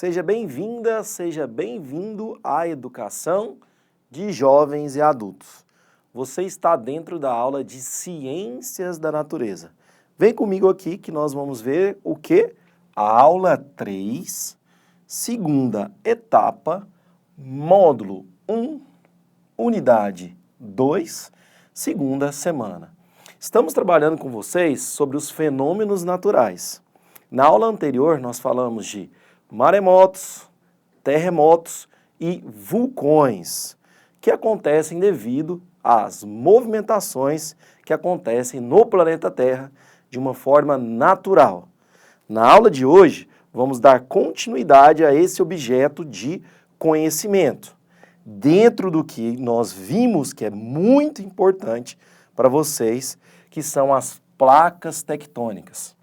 Seja bem-vinda, seja bem-vindo à educação de jovens e adultos. Você está dentro da aula de Ciências da Natureza. Vem comigo aqui que nós vamos ver o quê? A aula 3, segunda etapa, módulo 1, unidade 2, segunda semana. Estamos trabalhando com vocês sobre os fenômenos naturais. Na aula anterior nós falamos de maremotos, terremotos e vulcões, que acontecem devido às movimentações que acontecem no planeta Terra de uma forma natural. Na aula de hoje, vamos dar continuidade a esse objeto de conhecimento, dentro do que nós vimos que é muito importante para vocês, que são as placas tectônicas.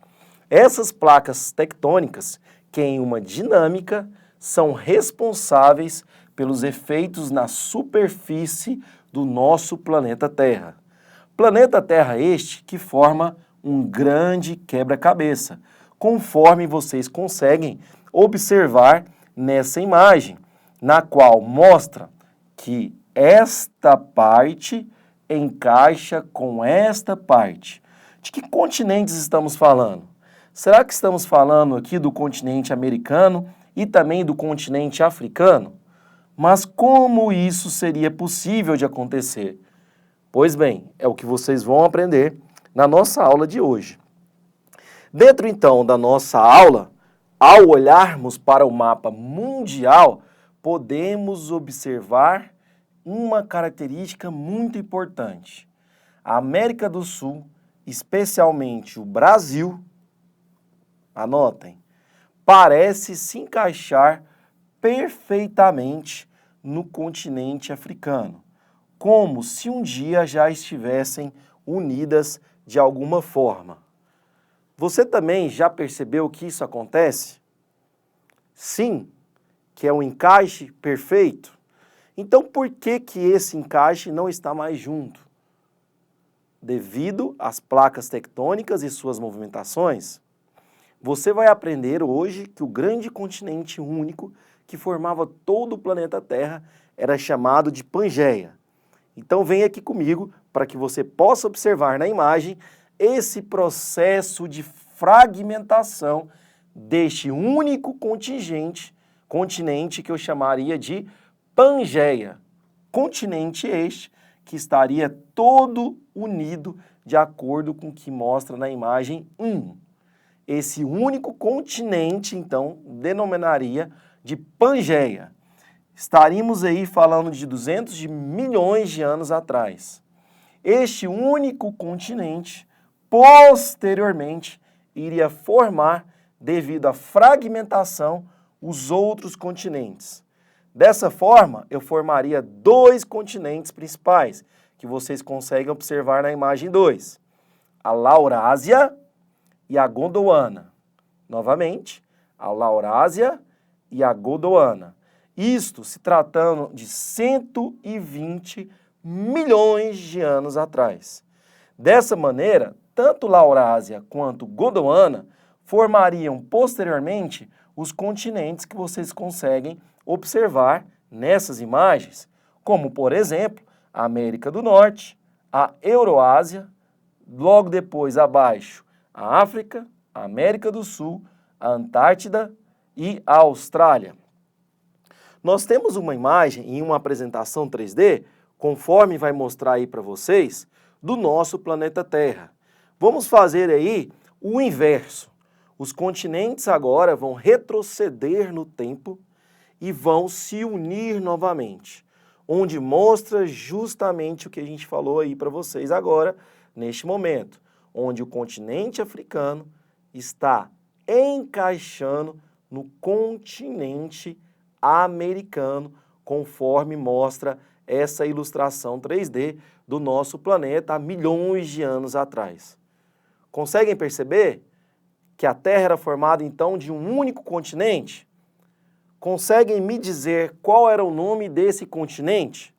Essas placas tectônicas, que em uma dinâmica são responsáveis pelos efeitos na superfície do nosso planeta Terra. Planeta Terra este que forma um grande quebra-cabeça, conforme vocês conseguem observar nessa imagem, na qual mostra que esta parte encaixa com esta parte. De que continentes estamos falando? Será que estamos falando aqui do continente americano e também do continente africano? Mas como isso seria possível de acontecer? Pois bem, é o que vocês vão aprender na nossa aula de hoje. Dentro então da nossa aula, ao olharmos para o mapa mundial, podemos observar uma característica muito importante. A América do Sul, especialmente o Brasil, anotem, parece se encaixar perfeitamente no continente africano, como se um dia já estivessem unidas de alguma forma. Você também já percebeu que isso acontece? Sim, que é um encaixe perfeito. Então, por que esse encaixe não está mais junto? Devido às placas tectônicas e suas movimentações. Você vai aprender hoje que o grande continente único que formava todo o planeta Terra era chamado de Pangeia. Então vem aqui comigo para que você possa observar na imagem esse processo de fragmentação deste único continente que eu chamaria de Pangeia. Continente este que estaria todo unido de acordo com o que mostra na imagem 1. Esse único continente, então, denominaria de Pangeia. Estaríamos aí falando de 200 milhões de anos atrás. Este único continente, posteriormente, iria formar, devido à fragmentação, os outros continentes. Dessa forma, eu formaria dois continentes principais, que vocês conseguem observar na imagem 2. A Laurásia e a Gondwana. Novamente, a Laurásia e a Gondwana. Isto se tratando de 120 milhões de anos atrás. Dessa maneira, tanto Laurásia quanto Gondwana formariam posteriormente os continentes que vocês conseguem observar nessas imagens, como, por exemplo, a América do Norte, a Euroásia, logo depois abaixo, a África, a América do Sul, a Antártida e a Austrália. Nós temos uma imagem em uma apresentação 3D, conforme vai mostrar aí para vocês, do nosso planeta Terra. Vamos fazer aí o inverso. Os continentes agora vão retroceder no tempo e vão se unir novamente, onde mostra justamente o que a gente falou aí para vocês agora, neste momento, onde o continente africano está encaixando no continente americano, conforme mostra essa ilustração 3D do nosso planeta há milhões de anos atrás. Conseguem perceber que a Terra era formada então de um único continente? Conseguem me dizer qual era o nome desse continente?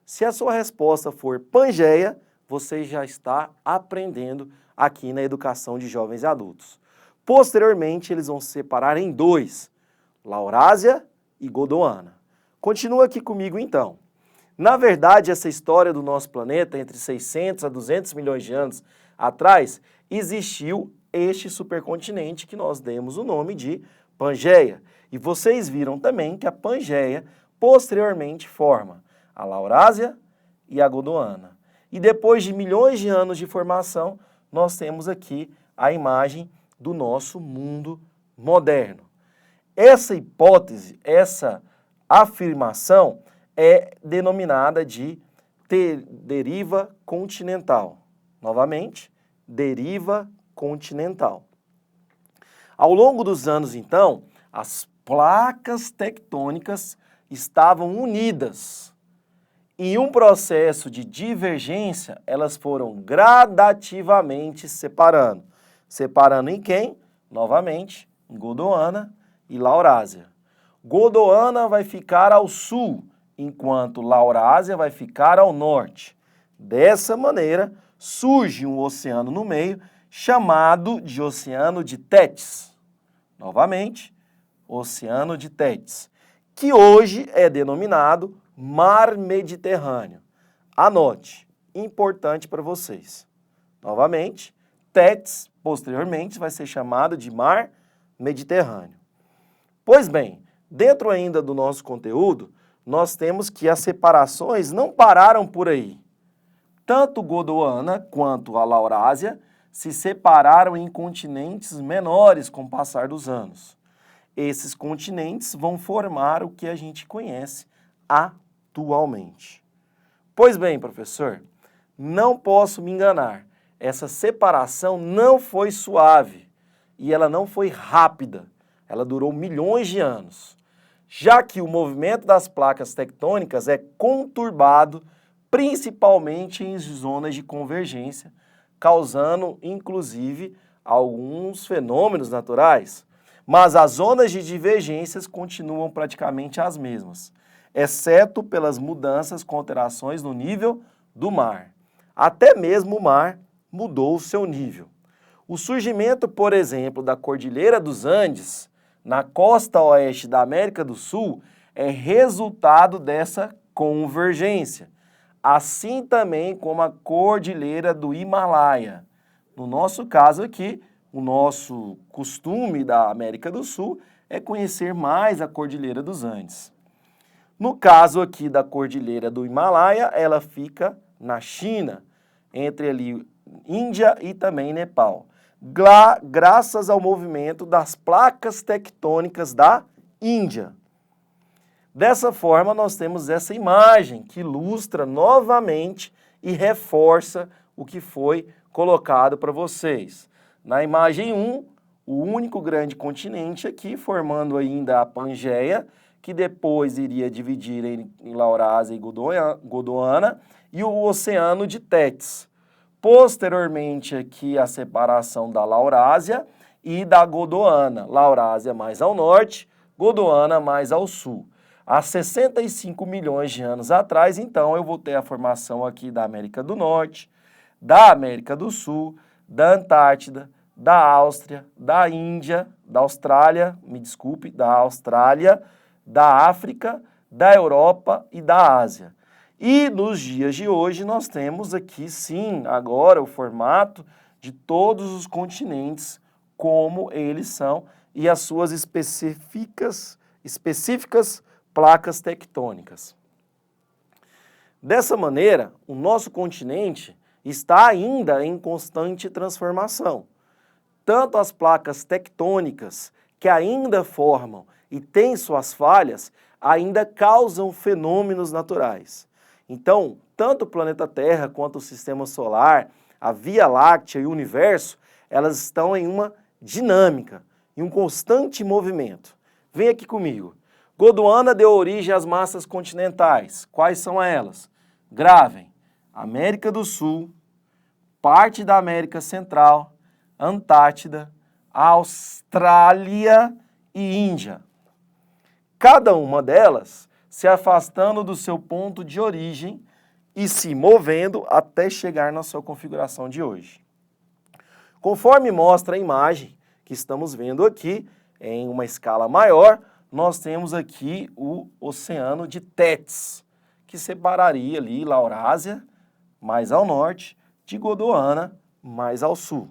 Se a sua resposta for Pangeia, você já está aprendendo aqui na educação de jovens e adultos. Posteriormente, eles vão se separar em dois. Laurásia e Gondwana. Continua aqui comigo então. Na verdade, essa história do nosso planeta, entre 600 a 200 milhões de anos atrás, existiu este supercontinente que nós demos o nome de Pangeia. E vocês viram também que a Pangeia posteriormente forma a Laurásia e a Gondwana. E depois de milhões de anos de formação, nós temos aqui a imagem do nosso mundo moderno. Essa hipótese, essa afirmação é denominada de deriva continental. Novamente, deriva continental. Ao longo dos anos, então, as placas tectônicas estavam unidas. Em um processo de divergência, elas foram gradativamente separando. Separando em quem? Novamente, em Gondwana e Laurásia. Gondwana vai ficar ao sul, enquanto Laurásia vai ficar ao norte. Dessa maneira, surge um oceano no meio, chamado de Oceano de Tétis. Novamente, Oceano de Tétis, que hoje é denominado Mar Mediterrâneo. Anote, importante para vocês. Novamente, Tétis, posteriormente, vai ser chamado de Mar Mediterrâneo. Pois bem, dentro ainda do nosso conteúdo, nós temos que as separações não pararam por aí. Tanto Gondwana quanto a Laurásia se separaram em continentes menores com o passar dos anos. Esses continentes vão formar o que a gente conhece atualmente. Pois bem, professor, não posso me enganar. Essa separação não foi suave e ela não foi rápida. Ela durou milhões de anos, já que o movimento das placas tectônicas é conturbado principalmente em zonas de convergência, causando, inclusive, alguns fenômenos naturais. Mas as zonas de divergências continuam praticamente as mesmas, exceto pelas mudanças com alterações no nível do mar. Até mesmo o mar mudou o seu nível. O surgimento, por exemplo, da Cordilheira dos Andes, na costa oeste da América do Sul, é resultado dessa convergência, assim também como a Cordilheira do Himalaia. No nosso caso aqui, o nosso costume da América do Sul é conhecer mais a Cordilheira dos Andes. No caso aqui da Cordilheira do Himalaia, ela fica na China, entre ali Índia e também Nepal, graças ao movimento das placas tectônicas da Índia. Dessa forma, nós temos essa imagem que ilustra novamente e reforça o que foi colocado para vocês. Na imagem 1, o único grande continente aqui, formando ainda a Pangeia, que depois iria dividir em Laurásia e Gondwana, e o Oceano de Tétis. Posteriormente aqui a separação da Laurásia e da Gondwana. Laurásia mais ao norte, Gondwana mais ao sul. Há 65 milhões de anos atrás, então, eu vou ter a formação aqui da América do Norte, da América do Sul, da Antártida, da Áustria, da Índia, da Austrália, me desculpe, da Austrália, da África, da Europa e da Ásia. E nos dias de hoje nós temos aqui, sim, agora o formato de todos os continentes, como eles são, e as suas específicas placas tectônicas. Dessa maneira, o nosso continente está ainda em constante transformação. Tanto as placas tectônicas, que ainda formam e têm suas falhas, ainda causam fenômenos naturais. Então, tanto o planeta Terra quanto o Sistema Solar, a Via Láctea e o Universo, elas estão em uma dinâmica, em um constante movimento. Vem aqui comigo. Gondwana deu origem às massas continentais. Quais são elas? Gravem: América do Sul, parte da América Central, Antártida, Austrália e Índia. Cada uma delas se afastando do seu ponto de origem e se movendo até chegar na sua configuração de hoje. Conforme mostra a imagem que estamos vendo aqui, em uma escala maior, nós temos aqui o Oceano de Tétis, que separaria ali Laurásia, mais ao norte, de Gondwana, mais ao sul.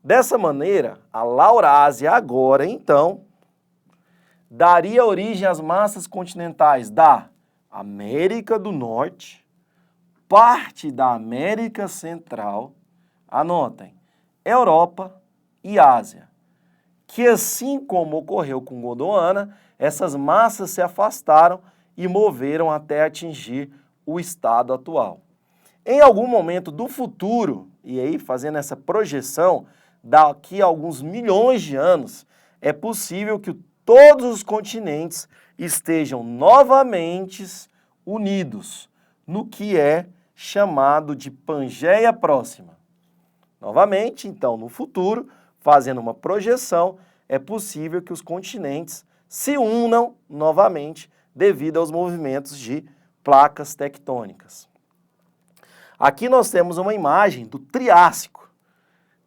Dessa maneira, a Laurásia agora, então, daria origem às massas continentais da América do Norte, parte da América Central, anotem, Europa e Ásia, que assim como ocorreu com Gondwana, essas massas se afastaram e moveram até atingir o estado atual. Em algum momento do futuro, e aí fazendo essa projeção, daqui a alguns milhões de anos, é possível que todos os continentes estejam novamente unidos no que é chamado de Pangeia Próxima. Novamente, então, no futuro, fazendo uma projeção, é possível que os continentes se unam novamente devido aos movimentos de placas tectônicas. Aqui nós temos uma imagem do Triássico.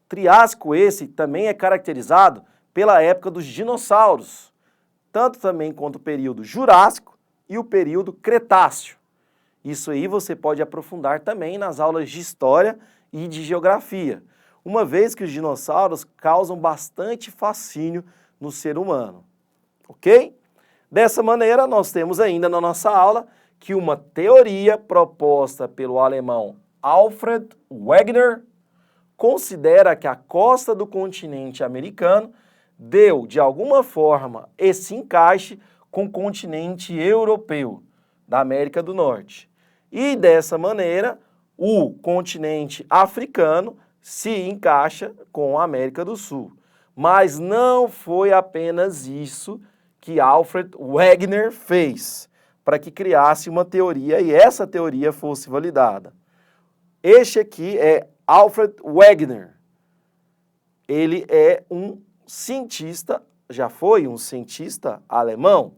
Triássico esse também é caracterizado pela época dos dinossauros, tanto também quanto o período Jurássico e o período Cretáceo. Isso aí você pode aprofundar também nas aulas de História e de Geografia, uma vez que os dinossauros causam bastante fascínio no ser humano, ok? Dessa maneira, nós temos ainda na nossa aula que uma teoria proposta pelo alemão Alfred Wegener considera que a costa do continente americano deu, de alguma forma, esse encaixe com o continente europeu, da América do Norte. E, dessa maneira, o continente africano se encaixa com a América do Sul. Mas não foi apenas isso que Alfred Wegener fez para que criasse uma teoria e essa teoria fosse validada. Este aqui é Alfred Wegener. Ele é um cientista, já foi um cientista alemão.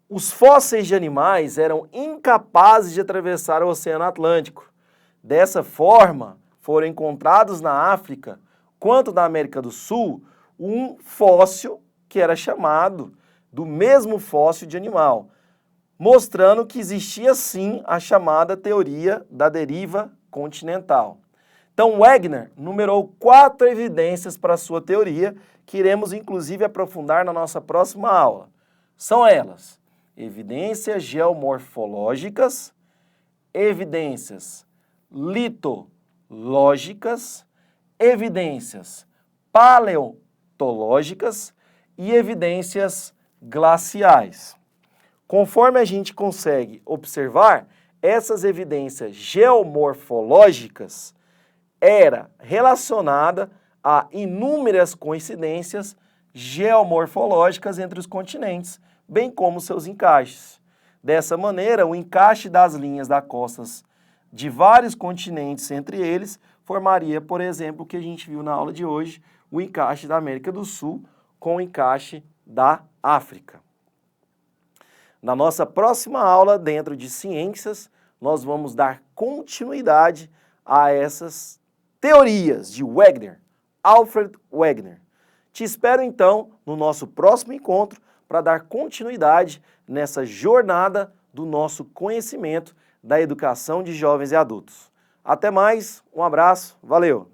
Os fósseis de animais eram incapazes de atravessar o Oceano Atlântico. Dessa forma, foram encontrados na África, quanto na América do Sul, um fóssil que era chamado do mesmo fóssil de animal, mostrando que existia sim a chamada teoria da deriva continental. Então, Wegener numerou 4 evidências para a sua teoria, que iremos inclusive aprofundar na nossa próxima aula. São elas: evidências geomorfológicas, evidências litológicas, evidências paleontológicas e evidências glaciais. Conforme a gente consegue observar, essas evidências geomorfológicas era relacionada a inúmeras coincidências geomorfológicas entre os continentes, bem como seus encaixes. Dessa maneira, o encaixe das linhas das costas de vários continentes entre eles formaria, por exemplo, o que a gente viu na aula de hoje, o encaixe da América do Sul com o encaixe da África. Na nossa próxima aula, dentro de ciências, nós vamos dar continuidade a essas teorias de Wegener, Alfred Wegener. Te espero então no nosso próximo encontro para dar continuidade nessa jornada do nosso conhecimento da educação de jovens e adultos. Até mais, um abraço, valeu!